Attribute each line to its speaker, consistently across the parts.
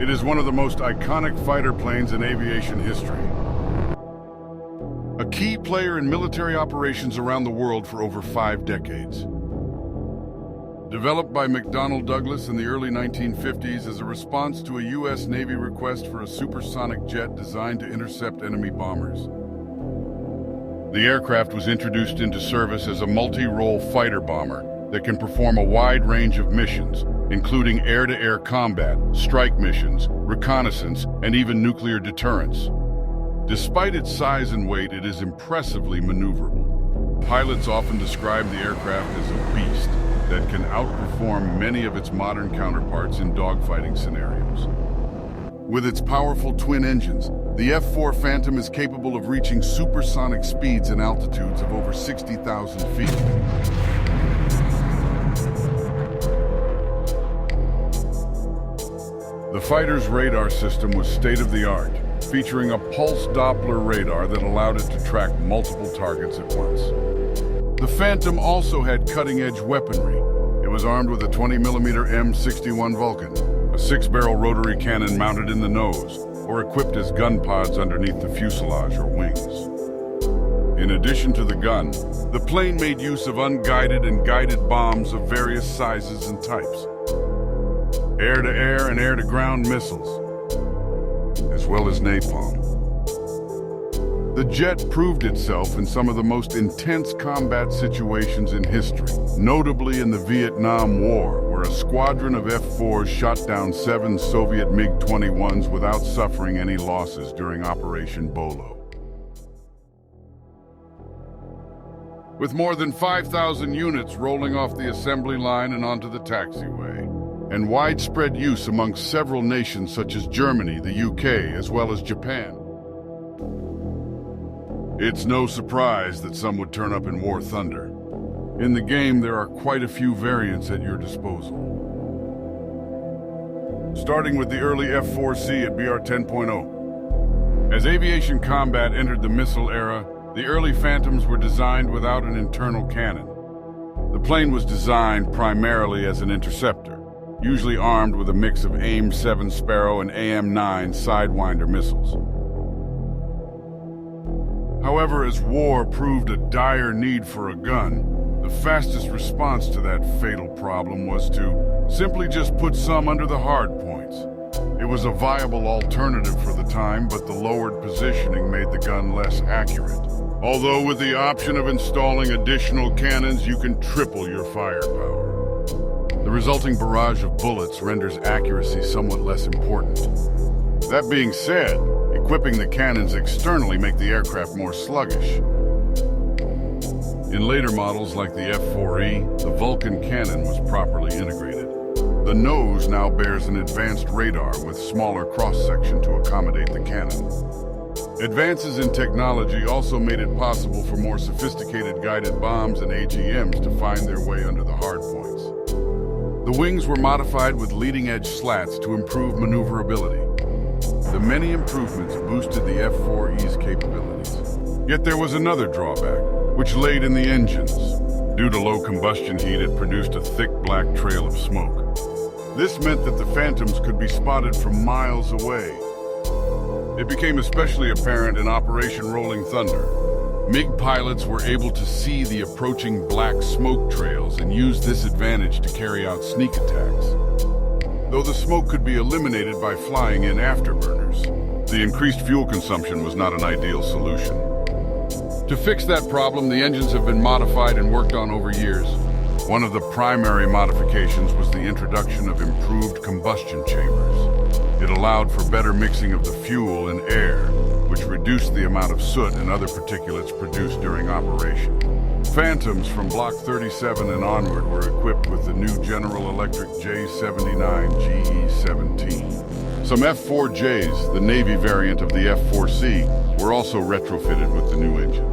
Speaker 1: It is one of the most iconic fighter planes in aviation history. A key player in military operations around the world for over 5 decades. Developed by McDonnell Douglas in the early 1950s as a response to a U.S. Navy request for a supersonic jet designed to intercept enemy bombers. The aircraft was introduced into service as a multi-role fighter bomber that can perform a wide range of missions, including air-to-air combat, strike missions, reconnaissance, and even nuclear deterrence. Despite its size and weight, it is impressively maneuverable. Pilots often describe the aircraft as a beast that can outperform many of its modern counterparts in dogfighting scenarios. With its powerful twin engines, the F-4 Phantom is capable of reaching supersonic speeds and altitudes of over 60,000 feet. The fighter's radar system was state-of-the-art, featuring a pulse Doppler radar that allowed it to track multiple targets at once. The Phantom also had cutting-edge weaponry. It was armed with a 20mm M61 Vulcan, a 6-barrel rotary cannon mounted in the nose, or equipped as gun pods underneath the fuselage or wings. In addition to the gun, the plane made use of unguided and guided bombs of various sizes and types, air-to-air and air-to-ground missiles, as well as napalm. The jet proved itself in some of the most intense combat situations in history, notably in the Vietnam War, where a squadron of F-4s shot down 7 Soviet MiG-21s without suffering any losses during Operation Bolo. With more than 5,000 units rolling off the assembly line and onto the taxiway, and widespread use amongst several nations such as Germany, the UK, as well as Japan. It's no surprise that some would turn up in War Thunder. In the game, there are quite a few variants at your disposal. Starting with the early F-4C at BR 10.0. As aviation combat entered the missile era, the early Phantoms were designed without an internal cannon. The plane was designed primarily as an interceptor, usually armed with a mix of AIM-7 Sparrow and AIM-9 Sidewinder missiles. However, as war proved a dire need for a gun, the fastest response to that fatal problem was to simply just put some under the hard points. It was a viable alternative for the time, but the lowered positioning made the gun less accurate. Although with the option of installing additional cannons, you can triple your firepower. The resulting barrage of bullets renders accuracy somewhat less important. That being said, equipping the cannons externally make the aircraft more sluggish. In later models like the F-4E, the Vulcan cannon was properly integrated. The nose now bears an advanced radar with smaller cross-section to accommodate the cannon. Advances in technology also made it possible for more sophisticated guided bombs and AGMs to find their way under the hard points. The wings were modified with leading-edge slats to improve maneuverability. The many improvements boosted the F-4E's capabilities. Yet there was another drawback, which laid in the engines. Due to low combustion heat, it produced a thick black trail of smoke. This meant that the Phantoms could be spotted from miles away. It became especially apparent in Operation Rolling Thunder. MiG pilots were able to see the approaching black smoke trails and use this advantage to carry out sneak attacks. Though the smoke could be eliminated by flying in afterburners, the increased fuel consumption was not an ideal solution. To fix that problem, the engines have been modified and worked on over years. One of the primary modifications was the introduction of improved combustion chambers. It allowed for better mixing of the fuel and air, which reduced the amount of soot and other particulates produced during operation. Phantoms from Block 37 and onward were equipped with the new General Electric J79 GE17. Some F-4Js, the Navy variant of the F-4C, were also retrofitted with the new engine.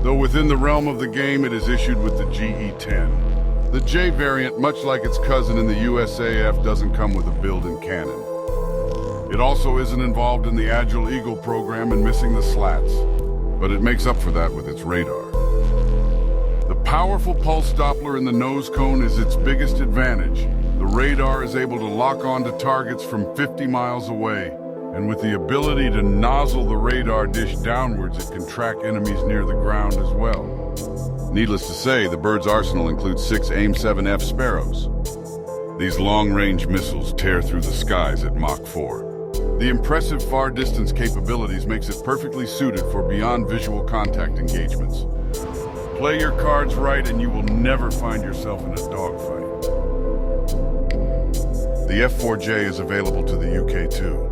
Speaker 1: Though within the realm of the game, it is issued with the GE10. The J variant, much like its cousin in the USAF, doesn't come with a built-in cannon. It also isn't involved in the Agile Eagle program and missing the slats, but it makes up for that with its radar. The powerful pulse Doppler in the nose cone is its biggest advantage, The radar is able to lock onto targets from 50 miles away, and with the ability to nozzle the radar dish downwards, it can track enemies near the ground as well. Needless to say, the bird's arsenal includes 6 AIM-7F Sparrows. These long-range missiles tear through the skies at Mach 4. The impressive far-distance capabilities makes it perfectly suited for beyond visual contact engagements. Play your cards right and you will never find yourself in a dogfight. The F-4J is available to the UK too.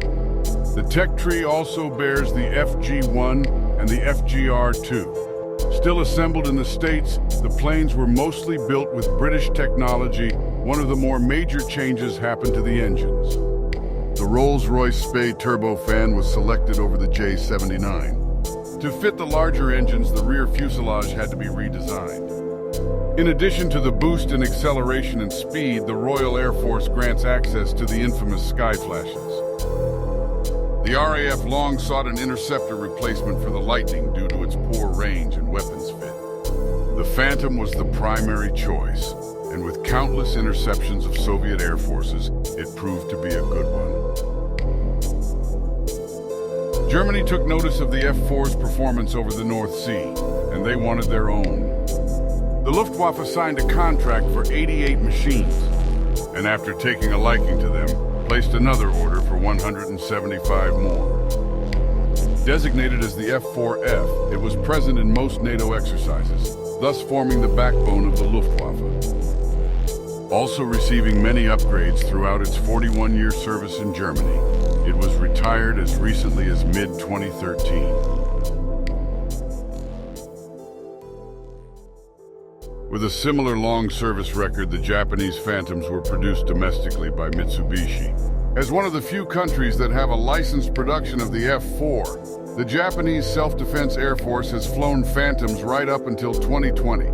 Speaker 1: The tech tree also bears the FG-1 and the FGR-2. Still assembled in the States, the planes were mostly built with British technology. One of the more major changes happened to the engines. The Rolls-Royce Spey turbofan was selected over the J79. To fit the larger engines, the rear fuselage had to be redesigned. In addition to the boost in acceleration and speed, the Royal Air Force grants access to the infamous sky flashes. The RAF long sought an interceptor replacement for the Lightning due to its poor range and weapons fit. The Phantom was the primary choice, and with countless interceptions of Soviet air forces, it proved to be a good one. Germany took notice of the F-4's performance over the North Sea, and they wanted their own. The Luftwaffe signed a contract for 88 machines, and after taking a liking to them, placed another order for 175 more. Designated as the F-4F, it was present in most NATO exercises, thus forming the backbone of the Luftwaffe. Also receiving many upgrades throughout its 41-year service in Germany, it was retired as recently as mid-2013. With a similar long service record, the Japanese Phantoms were produced domestically by Mitsubishi. As one of the few countries that have a licensed production of the F-4, the Japanese Self-Defense Air Force has flown Phantoms right up until 2020.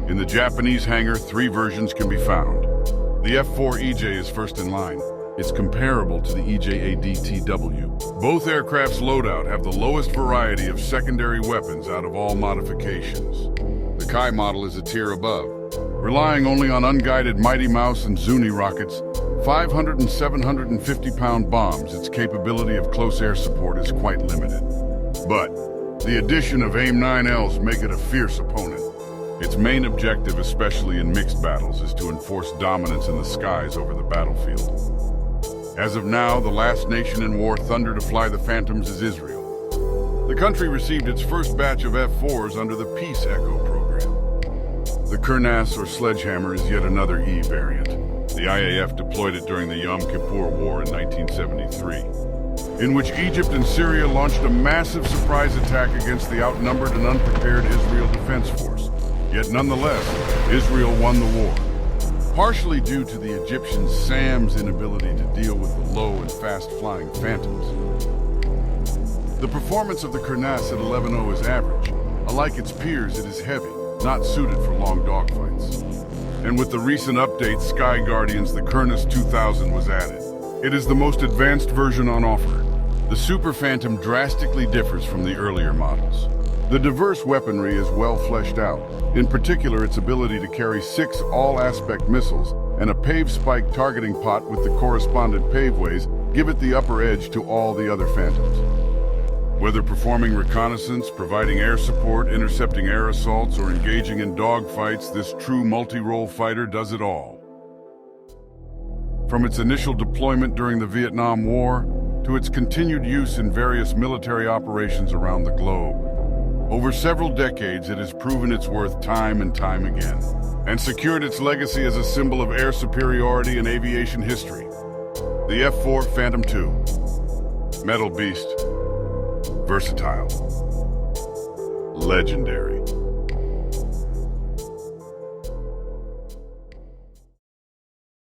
Speaker 1: In the Japanese hangar, 3 versions can be found. The F-4 EJ is first in line. It's comparable to the EJ-ADTW. Both aircraft's loadout have the lowest variety of secondary weapons out of all modifications. The Kai model is a tier above. Relying only on unguided Mighty Mouse and Zuni rockets, 500 and 750-pound bombs, its capability of close air support is quite limited. But the addition of AIM-9Ls make it a fierce opponent. Its main objective, especially in mixed battles, is to enforce dominance in the skies over the battlefield. As of now, the last nation in war thunder to fly the Phantoms is Israel. The country received its first batch of F-4s under the Peace Echo program. The Kurnas, or Sledgehammer, is yet another E variant. The IAF deployed it during the Yom Kippur War in 1973, in which Egypt and Syria launched a massive surprise attack against the outnumbered and unprepared Israel Defense Force. Yet nonetheless, Israel won the war, partially due to the Egyptian SAM's inability to deal with the low and fast-flying Phantoms. The performance of the Kurnas at 11-0 is average. Unlike its peers, it is heavy, not suited for long dogfights. And with the recent update, Sky Guardians, the Kurnas 2000 was added. It is the most advanced version on offer. The Super Phantom drastically differs from the earlier models. The diverse weaponry is well fleshed out, in particular its ability to carry 6 all-aspect missiles and a pave spike targeting pot with the correspondent paveways give it the upper edge to all the other Phantoms. Whether performing reconnaissance, providing air support, intercepting air assaults, or engaging in dogfights, this true multi-role fighter does it all. From its initial deployment during the Vietnam War to its continued use in various military operations around the globe, over several decades it has proven its worth time and time again, and secured its legacy as a symbol of air superiority in aviation history. The F-4 Phantom II. Metal beast. Versatile. Legendary.